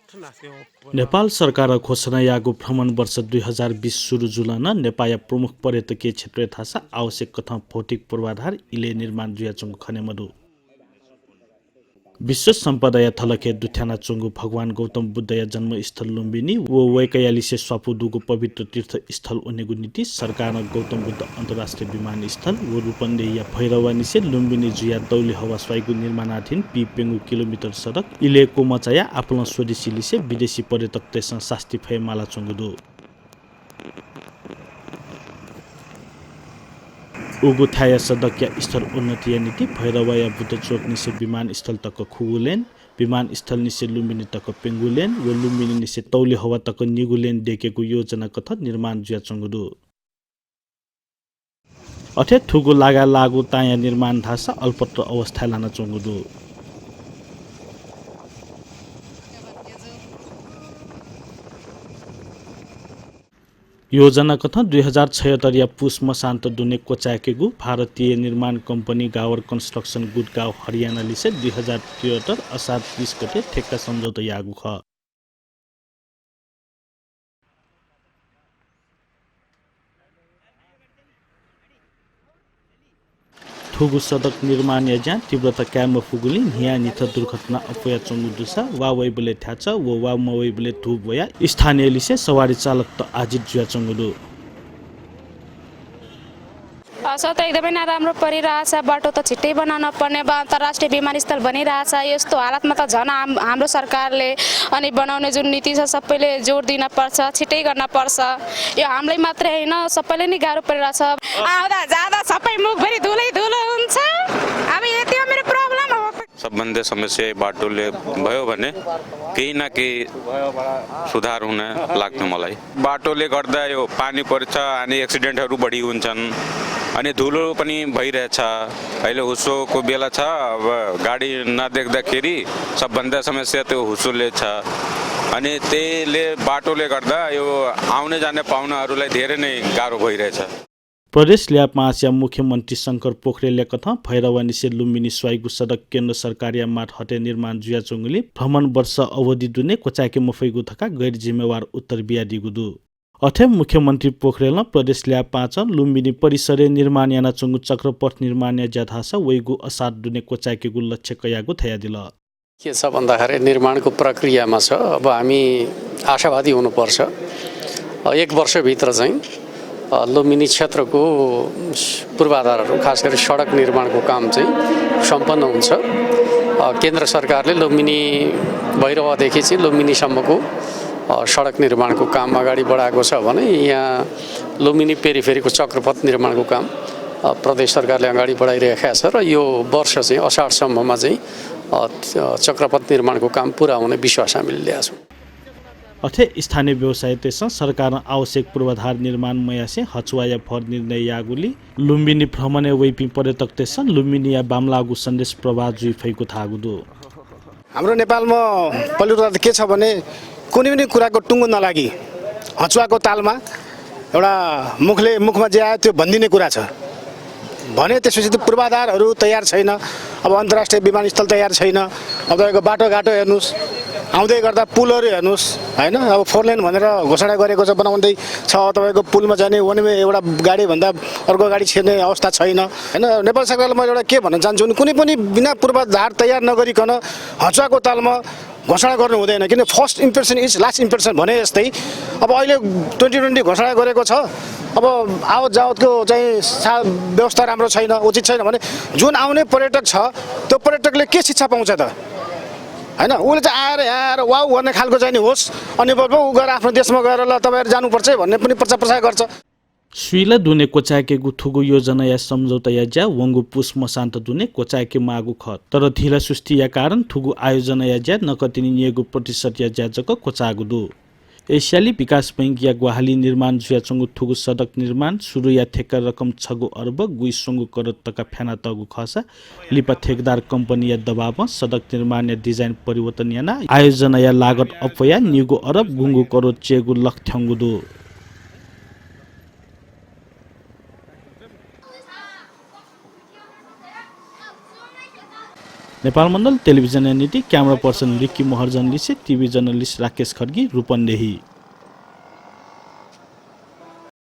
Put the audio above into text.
नेपाल सरकार घोषणा यागु भ्रमण वर्ष 2020 सुरु जुलन नेपाल प्रमुख पर्यटकीय क्षेत्र थासा आवश्यक कथा भौतिक पूर्वाधार इले निर्माण जुया चुंगु खनेमदु विश्व सम्पदा या थलखे दुथ्याना चुंगु भगवान गौतम बुद्ध या जन्मस्थल लुम्बिनी व वैकयालिसे स्वापुदुगु पवित्र तीर्थ स्थल उनेगु नीति सरकार गौतम बुद्ध अन्तर्राष्ट्रिय विमानस्थल व रूपन्देही या भैरवानीसे लुम्बिनी जुया दौली हवास्वाईगु निर्माणाधीन पिपेंगु किलोमिटर सडक इलेको मचाया आपल स्वदेशीलिसे विदेशी पर्यटक तेसँग शास्ति फय माला चुंगुदु उगु थाया सदक या स्थल उन्नति या नीति भैरवाया बुद्ध चोक निसे विमानस्थल तक खुगुलेन विमानस्थल निसे लुम्बिनी तक पेंगुलेन व लुम्बिनी निसे तौली हवा तक निगुलेन देखेको योजना कथा निर्माण जुया चंगुदु अथे थुगु लागा लागु ताया निर्माण धासा अल्पत्र अवस्था लाना चंगुदु योजना कथा 2076 या पुस मसान्त दुने कोचाकेगु भारतीय निर्माण कंपनी गावर कंस्ट्रक्शन गुडगाउँ हरियाणा लिसे 2073 असार 30 गते ठेक्का सम्झौता यागु ख थुगु सडक निर्माण या ज्या तीव्रता क्याम फुगुली हिया निथ दुर्घटना अपया चंगु दुसा वा वैबले थ्याच वा मवैबले धुब वया स्थानीय लिसे सवारी चालक त आजित जुया चंगुदु असो त एकदमै नराम्रो परिरहेछ बाटो त छिट्टै बनाउन पर्ने अन्तर्राष्ट्रिय विमानस्थल बनिरहेछ यस्तो हालतमा त झन् हाम्रो सरकारले अनि बनाउने जुन नीति छ सबैले जोड दिन पर्छ छिट्टै गर्न पर्छ यो हामीलाई मात्रै हैन सबैले नै गाह्रो परिरहेछ आउँदा जाँदा सबै मुखभरि धुलै धुलो हुन्छ अब यति हो मेरो प्रब्लम हो सबभन्दा समस्या बाटोले भयो भने केही न केही सुधार हुन लाग्छ मलाई बाटोले गर्दा यो पानी पर्छ अनि एक्सिडेन्टहरू बढी हुन्छन् अनि धुलो पनि भइरहेछ अहिले हुसोको बेला छ अब गाडी नदेख्दाखेरि सबभन्दा समस्या त्यो हुसोले छ अनि त्यसले बाटोले गर्दा यो आउने जाने पाहुनाहरूलाई धेरै नै गाह्रो भइरहेछ प्रदेश ल्यापासिया मुख्यमन्त्री शंकर पोखरेलले कथा भैरवानीसे लुम्बिनी स्वाईगु सडक केन्द्र सरकारिया माट हटे निर्माण जुया चुंगुली भ्रमण वर्ष अवधि दुने कोचाके मफैगु थका गैर जिम्मेवार उत्तर बिया दिगुदु अथे मुख्यमन्त्री पोखरेल प्रदेश ल्यापाच लुम्बिनी परिसरे निर्माण याना चुंगु चक्रपथ निर्माण या ज्याथास वैगु असार दुने कोचाकेगु लक्ष्य कयागु थया दिल के छ भन्दाखेरि निर्माणको प्रक्रियामा छ अब हामी आशावादी हुनुपर्छ एक वर्षभित्र चाहिँ लुम्बिनी क्षेत्रको पूर्वाधारहरू खास गरी सडक निर्माणको काम चाहिँ सम्पन्न हुन्छ केन्द्र सरकारले लुम्बिनी भैरवादेखि चाहिँ लुम्बिनीसम्मको सडक निर्माणको काम अगाडि बढाएको छ भने यहाँ लुम्बिनी पेरिफेरीको चक्रपथ निर्माणको काम प्रदेश सरकारले अगाडि बढाइरहेका छ र यो वर्ष चाहिँ असारसम्ममा चाहिँ चक्रपथ निर्माणको काम पुरा हुने विश्वास हामीले ल्याएको छौँ अथे स्थानीय व्यवसाय तेसँग सरकार आवश्यक पूर्वाधार निर्माण मयासे हचुवा या भर निर्णय यागुली लुम्बिनी भ्रमणे वैपी पर्यटक तेसँग लुम्बिनी या बामलागु सन्देश प्रवाह जुइ फैको थागुदो हाम्रो नेपालमा पलिउता के छ भने कुनै पनि कुराको टुङ्गो नलागी हचुवाको तालमा एउटा मुखमा जे आयो त्यो भन्दिने कुरा छ भने त्यसपछि त्यो पूर्वाधारहरू तयार छैन अब अन्तर्राष्ट्रिय विमानस्थल तयार छैन अब तपाईँको बाटोघाटो हेर्नुहोस् आउँदै गर्दा पुलहरू हेर्नुहोस् हैन अब 4 लेन भनेर घोषणा गरेको छ बनाउँदै छ तपाईँको पुलमा जाने वन वे एउटा गाडी भन्दा अर्को गाडी छिर्ने अवस्था छैन हैन नेपाल सरकारले म एउटा के भन्न चाहन्छु भने कुनै पनि बिना पूर्वाधार तयार नगरिकन हचुवाको तालमा घोषणा गर्नु हुँदैन किन first impression is last impression भने जस्तै अब अहिले 2020 घोषणा गरेको छ अब आवत जावतको चाहिँ व्यवस्था राम्रो छैन उचित छैन भने जुन आउने पर्यटक छ त्यो पर्यटकले के शिक्षा पाउँछ त हैन उले चाहिँ आएर यहाँ वाउ भन्ने खालको चाहिँ नि होस् अनि ऊ गएर आफ्नो देशमा गएर ल तपाईहरु जानुपर्छ भन्ने पनि प्रचार गर्छ सुइला दुने कोचाके गुथुगु योजना या सम्झौता या ज्या वंगु पुस मसान्त दुने कोचाके मागु ख तर ढिला सुस्ती या कारण थुगु आयोजना या ज्या नकतिनी नियगु प्रतिशत या ज्या जक कोचागु दु एशियाली विकास बैंक या ग्वाहाली निर्माण जुया चंगु थुगु सडक निर्माण सुरु या ठेक्का रकम 6 अर्ब गुइसंगु करोड टका फेना तगु खसा लिपा ठेकदार कम्पनी या दबाव सडक निर्माण या डिजाइन परिवर्तन याना आयोजना या लागत अपया निगु अरब गुंगु करोड चेगु लक्थ्यंगु दु नेपाल मण्डल टेलिभिजन नीति क्यामेरा पर्सन रिक्की महर्जन लिसे टिभी जर्नलिस्ट राकेश खड्गी रूपन्देही।